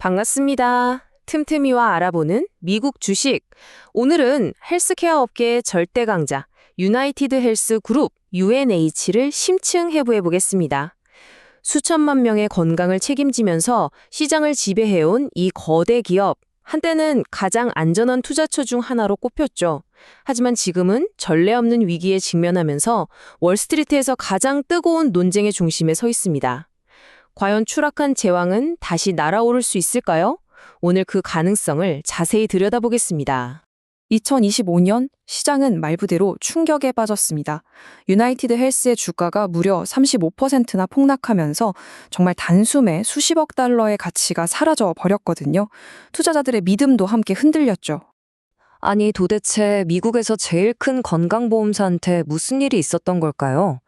반갑습니다. 틈틈이와 알아보는 미국 주식. 오늘은 헬스케어 업계의 절대 강자, 유나이티드 헬스 그룹, UNH를 심층 해부해 보겠습니다. 수천만 명의 건강을 책임지면서 시장을 지배해온 이 거대 기업, 한때는 가장 안전한 투자처 중 하나로 꼽혔죠. 하지만 지금은 전례 없는 위기에 직면하면서 월스트리트에서 가장 뜨거운 논쟁의 중심에 서 있습니다. 과연 추락한 제왕은 다시 날아오를 수 있을까요? 오늘 그 가능성을 자세히 들여다보겠습니다. 2025년 시장은 말 그대로 충격에 빠졌습니다. 유나이티드 헬스의 주가가 무려 35%나 폭락하면서 정말 단숨에 수십억 달러의 가치가 사라져 버렸거든요. 투자자들의 믿음도 함께 흔들렸죠. 아니, 도대체 미국에서 제일 큰 건강보험사한테 무슨 일이 있었던 걸까요?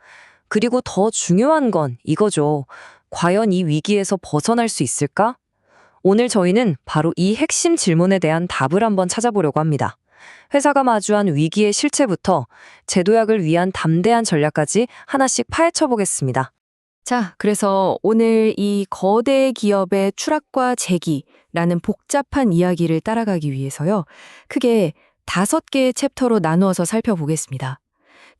그리고 더 중요한 건 이거죠. 과연 이 위기에서 벗어날 수 있을까? 오늘 저희는 바로 이 핵심 질문에 대한 답을 한번 찾아보려고 합니다. 회사가 마주한 위기의 실체부터 제도약을 위한 담대한 전략까지 하나씩 파헤쳐 보겠습니다. 자, 그래서 오늘 이 거대 기업의 추락과 재기라는 복잡한 이야기를 따라가기 위해서요. 크게 5개의 챕터로 나누어서 살펴보겠습니다.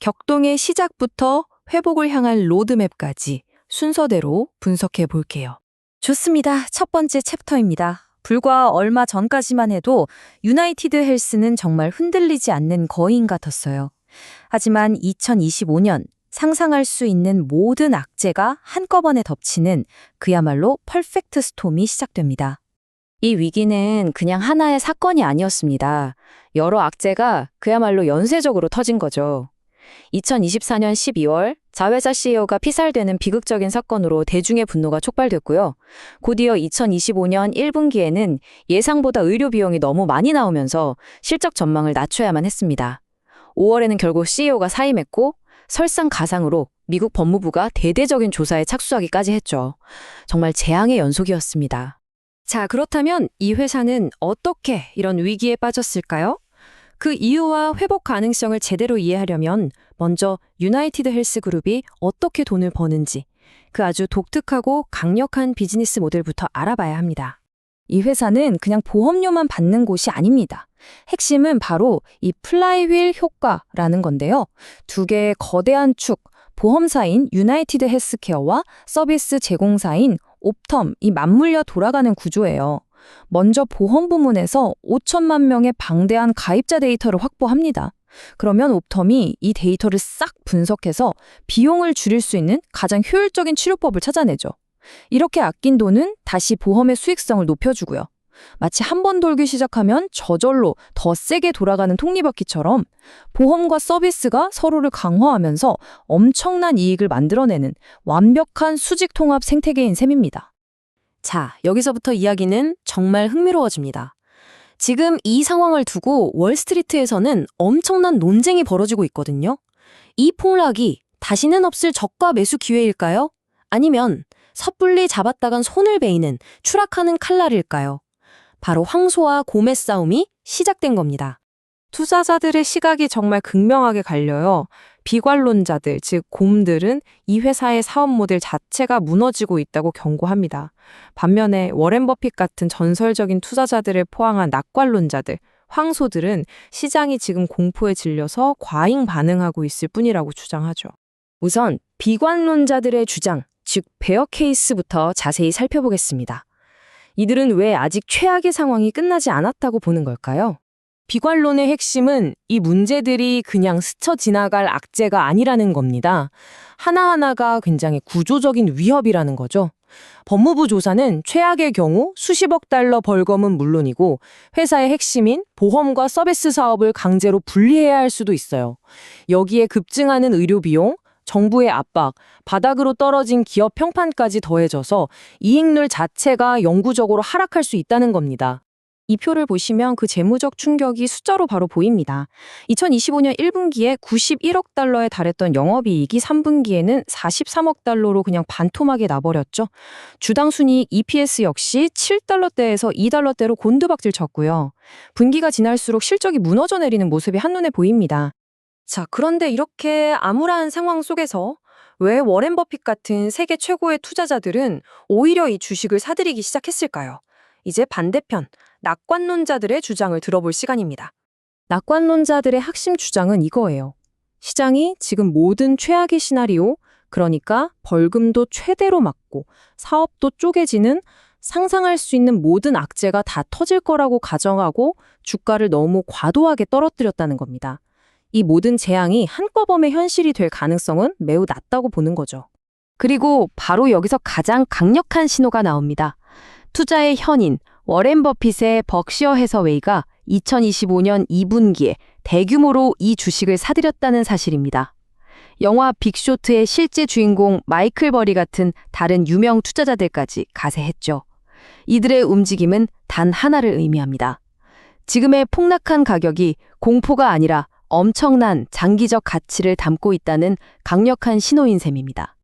격동의 시작부터 회복을 향한 로드맵까지 순서대로 분석해 볼게요. 좋습니다. 첫 번째 챕터입니다. 불과 얼마 전까지만 해도 유나이티드 헬스는 정말 흔들리지 않는 거인 같았어요. 하지만 2025년 상상할 수 있는 모든 악재가 한꺼번에 덮치는 그야말로 퍼펙트 스톰이 시작됩니다. 이 위기는 그냥 하나의 사건이 아니었습니다. 여러 악재가 그야말로 연쇄적으로 터진 거죠. 2024년 12월 자회사 CEO가 피살되는 비극적인 사건으로 대중의 분노가 촉발됐고요. 곧이어 2025년 1분기에는 예상보다 의료 비용이 너무 많이 나오면서 실적 전망을 낮춰야만 했습니다. 5월에는 결국 CEO가 사임했고 설상가상으로 미국 법무부가 대대적인 조사에 착수하기까지 했죠. 정말 재앙의 연속이었습니다. 자, 그렇다면 이 회사는 어떻게 이런 위기에 빠졌을까요? 그 이유와 회복 가능성을 제대로 이해하려면 먼저 유나이티드 헬스 그룹이 어떻게 돈을 버는지 그 아주 독특하고 강력한 비즈니스 모델부터 알아봐야 합니다. 이 회사는 그냥 보험료만 받는 곳이 아닙니다. 핵심은 바로 이 플라이휠 효과라는 건데요. 2개의 거대한 축, 보험사인 유나이티드 헬스케어와 서비스 제공사인 옵텀이 맞물려 돌아가는 구조예요. 먼저 보험 부문에서 5천만 명의 방대한 가입자 데이터를 확보합니다. 그러면 옵텀이 이 데이터를 싹 분석해서 비용을 줄일 수 있는 가장 효율적인 치료법을 찾아내죠. 이렇게 아낀 돈은 다시 보험의 수익성을 높여주고요. 마치 한 번 돌기 시작하면 저절로 더 세게 돌아가는 톱니바퀴처럼 보험과 서비스가 서로를 강화하면서 엄청난 이익을 만들어내는 완벽한 수직 통합 생태계인 셈입니다. 자, 여기서부터 이야기는 정말 흥미로워집니다. 지금 이 상황을 두고 월스트리트에서는 엄청난 논쟁이 벌어지고 있거든요. 이 폭락이 다시는 없을 저가 매수 기회일까요? 아니면 섣불리 잡았다간 손을 베이는 추락하는 칼날일까요? 바로 황소와 곰의 싸움이 시작된 겁니다. 투자자들의 시각이 정말 극명하게 갈려요. 비관론자들, 즉 곰들은 이 회사의 사업 모델 자체가 무너지고 있다고 경고합니다. 반면에 워렌 버핏 같은 전설적인 투자자들을 포항한 낙관론자들, 황소들은 시장이 지금 공포에 질려서 과잉 반응하고 있을 뿐이라고 주장하죠. 우선 비관론자들의 주장, 즉 베어 케이스부터 자세히 살펴보겠습니다. 이들은 왜 아직 최악의 상황이 끝나지 않았다고 보는 걸까요? 비관론의 핵심은 이 문제들이 그냥 스쳐 지나갈 악재가 아니라는 겁니다. 하나하나가 굉장히 구조적인 위협이라는 거죠. 법무부 조사는 최악의 경우 수십억 달러 벌금은 물론이고 회사의 핵심인 보험과 서비스 사업을 강제로 분리해야 할 수도 있어요. 여기에 급증하는 의료 비용, 정부의 압박, 바닥으로 떨어진 기업 평판까지 더해져서 이익률 자체가 영구적으로 하락할 수 있다는 겁니다. 이 표를 보시면 그 재무적 충격이 숫자로 바로 보입니다. 2025년 1분기에 91억 달러에 달했던 영업이익이 3분기에는 43억 달러로 그냥 반토막이 나버렸죠. 주당 순이익 EPS 역시 7달러대에서 2달러대로 곤두박질 쳤고요. 분기가 지날수록 실적이 무너져 내리는 모습이 한눈에 보입니다. 자, 그런데 이렇게 암울한 상황 속에서 왜 워렌 버핏 같은 세계 최고의 투자자들은 오히려 이 주식을 사들이기 시작했을까요? 이제 반대편, 낙관론자들의 주장을 들어볼 시간입니다. 낙관론자들의 핵심 주장은 이거예요. 시장이 지금 모든 최악의 시나리오, 그러니까 벌금도 최대로 맞고 사업도 쪼개지는 상상할 수 있는 모든 악재가 다 터질 거라고 가정하고 주가를 너무 과도하게 떨어뜨렸다는 겁니다. 이 모든 재앙이 한꺼번에 현실이 될 가능성은 매우 낮다고 보는 거죠. 그리고 바로 여기서 가장 강력한 신호가 나옵니다. 투자의 현인, 워렌 버핏의 벅시어 해서웨이가 2025년 2분기에 대규모로 이 주식을 사들였다는 사실입니다. 영화 빅쇼트의 실제 주인공 마이클 버리 같은 다른 유명 투자자들까지 가세했죠. 이들의 움직임은 단 하나를 의미합니다. 지금의 폭락한 가격이 공포가 아니라 엄청난 장기적 가치를 담고 있다는 강력한 신호인 셈입니다.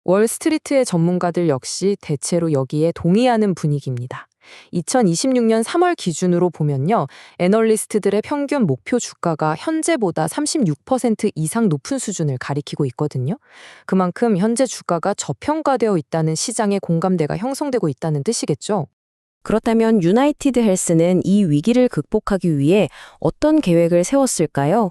월스트리트의 전문가들 역시 대체로 여기에 동의하는 분위기입니다. 2026년 3월 기준으로 보면요. 애널리스트들의 평균 목표 주가가 현재보다 36% 이상 높은 수준을 가리키고 있거든요. 그만큼 현재 주가가 저평가되어 있다는 시장의 공감대가 형성되고 있다는 뜻이겠죠. 그렇다면 유나이티드 헬스는 이 위기를 극복하기 위해 어떤 계획을 세웠을까요?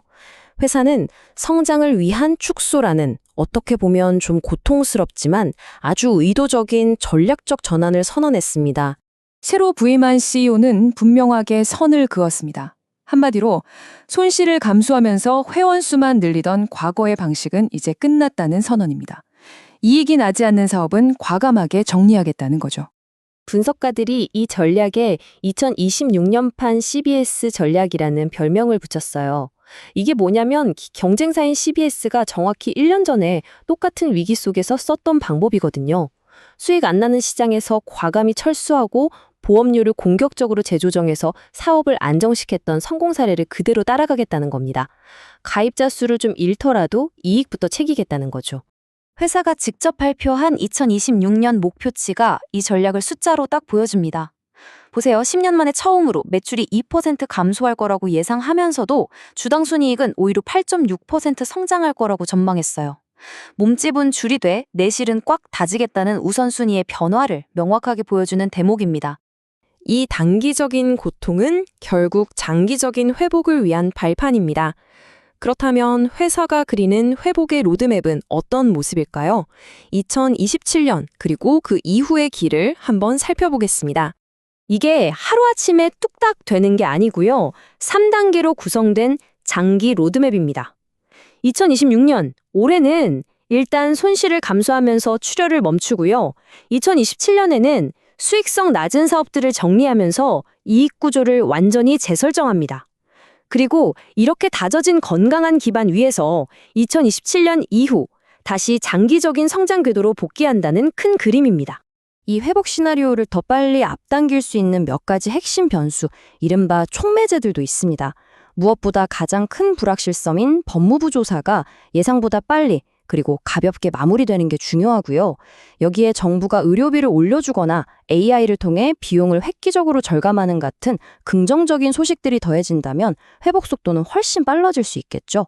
회사는 성장을 위한 축소라는 어떻게 보면 좀 고통스럽지만 아주 의도적인 전략적 전환을 선언했습니다. 새로 부임한 CEO는 분명하게 선을 그었습니다. 한마디로 손실을 감수하면서 회원 수만 늘리던 과거의 방식은 이제 끝났다는 선언입니다. 이익이 나지 않는 사업은 과감하게 정리하겠다는 거죠. 분석가들이 이 전략에 2026년판 CBS 전략이라는 별명을 붙였어요. 이게 뭐냐면 경쟁사인 CBS가 정확히 1년 전에 똑같은 위기 속에서 썼던 방법이거든요. 수익 안 나는 시장에서 과감히 철수하고 보험료를 공격적으로 재조정해서 사업을 안정시켰던 성공 사례를 그대로 따라가겠다는 겁니다. 가입자 수를 좀 잃더라도 이익부터 챙기겠다는 거죠. 회사가 직접 발표한 2026년 목표치가 이 전략을 숫자로 딱 보여줍니다. 보세요. 10년 만에 처음으로 매출이 2% 감소할 거라고 예상하면서도 주당 순이익은 오히려 8.6% 성장할 거라고 전망했어요. 몸집은 줄이되 내실은 꽉 다지겠다는 우선순위의 변화를 명확하게 보여주는 대목입니다. 이 단기적인 고통은 결국 장기적인 회복을 위한 발판입니다. 그렇다면 회사가 그리는 회복의 로드맵은 어떤 모습일까요? 2027년 그리고 그 이후의 길을 한번 살펴보겠습니다. 이게 하루아침에 뚝딱 되는 게 아니고요. 3단계로 구성된 장기 로드맵입니다. 2026년, 올해는 일단 손실을 감수하면서 출혈을 멈추고요. 2027년에는 수익성 낮은 사업들을 정리하면서 이익 구조를 완전히 재설정합니다. 그리고 이렇게 다져진 건강한 기반 위에서 2027년 이후 다시 장기적인 성장 궤도로 복귀한다는 큰 그림입니다. 이 회복 시나리오를 더 빨리 앞당길 수 있는 몇 가지 핵심 변수, 이른바 촉매제들도 있습니다. 무엇보다 가장 큰 불확실성인 법무부 조사가 예상보다 빨리 그리고 가볍게 마무리되는 게 중요하고요. 여기에 정부가 의료비를 올려주거나 AI를 통해 비용을 획기적으로 절감하는 같은 긍정적인 소식들이 더해진다면 회복 속도는 훨씬 빨라질 수 있겠죠.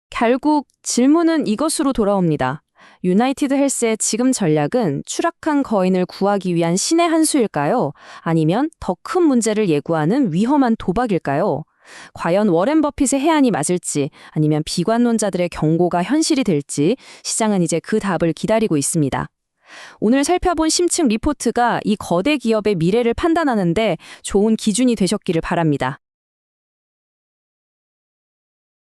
결국 질문은 이것으로 돌아옵니다. 유나이티드 헬스의 지금 전략은 추락한 거인을 구하기 위한 신의 한 수일까요? 아니면 더 큰 문제를 예고하는 위험한 도박일까요? 과연 워렌 버핏의 해안이 맞을지 아니면 비관론자들의 경고가 현실이 될지 시장은 이제 그 답을 기다리고 있습니다. 오늘 살펴본 심층 리포트가 이 거대 기업의 미래를 판단하는데 좋은 기준이 되셨기를 바랍니다.